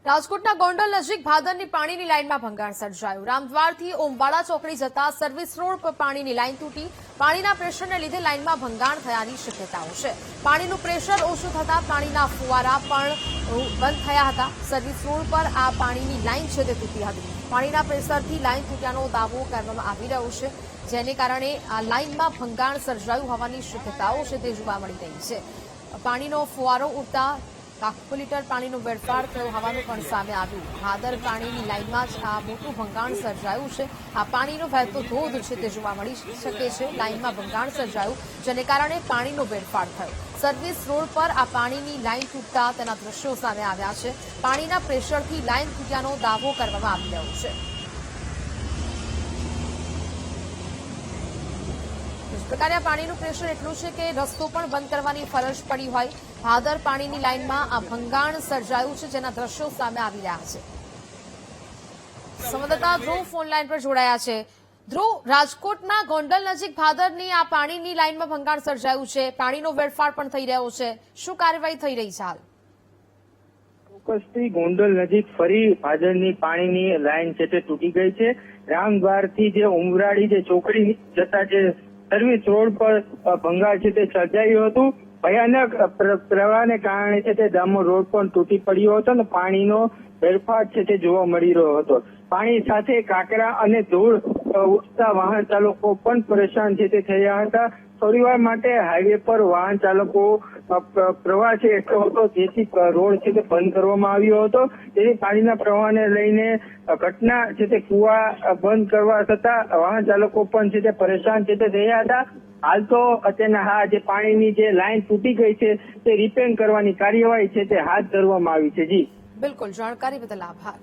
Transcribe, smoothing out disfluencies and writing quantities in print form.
રાજકોટના ગોંડલ નજીક ભાદરની પાણીની લાઇનમાં ભંગાણ સર્જાયું। રામદ્વારથી ઓમવાડા ચોકડી જતા સર્વિસ રોડ પર પાણીની લાઇન તૂટી। પાણીના પ્રેશરને લીધે લાઇનમાં ભંગાણ થયાની શક્યતાઓ છે। પાણીનું પ્રેશર ઓછું થતાં પાણીના ફુવારા પણ બંધ થયા હતા। સર્વિસ રોડ પર આ પાણીની લાઇન છે તે તૂટી હતી। પાણીના પ્રેશરથી લાઇન તૂટ્યાનો દાવો કરવામાં આવી રહ્યો છે, જેને કારણે આ લાઇનમાં ભંગાણ સર્જાયું હોવાની શક્યતાઓ છે તે જોવા મળી રહી છે। પાણીનો ફુવારો ઉડતા લાખો લીટર પાણીનો વેડફાટ થયો હોવાનું પણ સામે આવ્યું। ભાદર પાણીની લાઇનમાં જ આ મોટું ભંગાણ સર્જાયું છે। આ પાણીનો વહેતો ધોધ છે તે જોવા મળી શકે છે। લાઇનમાં ભંગાણ સર્જાયું, જેને કારણે પાણીનો વેડફાટ થયો। સર્વિસ રોડ પર આ પાણીની લાઇન તૂટતા તેના દ્રશ્યો સામે આવ્યા છે। પાણીના પ્રેશરથી લાઇન તૂટ્યાનો દાવો કરવામાં આવી રહ્યો છે। इस प्रकार पानी प्रेशर एटलू है कि रस्तो पण बंद करवानी फरज पड़ी होय। भादर पानी लाइन में आ भंगाण सर्जायु है, जेना दृश्यों सामे आवी रह्या छे। संवाददाता ध्रुव फोन लाइन पर जोड़ाया है। ध्रुव, राजकोटना गोंडल नजीक भादरनी आ पानीनी लाइन में भंगाण सर्जायु है, पानीनो वेडफाट पण थई रह्यो छे। शुं कार्यवाही थई रही छे हाल? ચોક્કસથી ગોંડલ નજીક ફરી ભાદરની પાણીની લાઈન છે તે તૂટી ગઈ છે। રામદ્વારથી જે ઉમરાળી જે ચોકડી જતા જે સર્વિસ રોડ પર ભંગાર છે તે સર્જાયું હતું। ભયાનક પ્રવાહને કારણે છે તે ડામર રોડ પણ તૂટી પડ્યો હતો અને પાણીનો વેડફાટ છે તે જોવા મળી રહ્યો હતો। પાણી સાથે કાંકરા અને ધૂળ ઉડતા વાહન ચાલકો પણ પરેશાન છે તે થયા હતા। થોડીવાર માટે હાઈવે પર વાહન ચાલકો પ્રવાહ છે એટલો હતો, જેથી રોડ છે તે બંધ કરવામાં આવ્યો હતો। તેથી પાણીના પ્રવાહને લઈને ઘટના છે તે કુવા બંધ કરવા છતાં વાહન ચાલકો પણ છે તે પરેશાન છે તે થયા હતા। હાલ તો અત્યારના જે પાણીની જે લાઈન તૂટી ગઈ છે તે રિપેર કરવાની કાર્યવાહી છે તે હાથ ધરવામાં આવી છે। જી બિલકુલ, જાણકારી બદલ આભાર।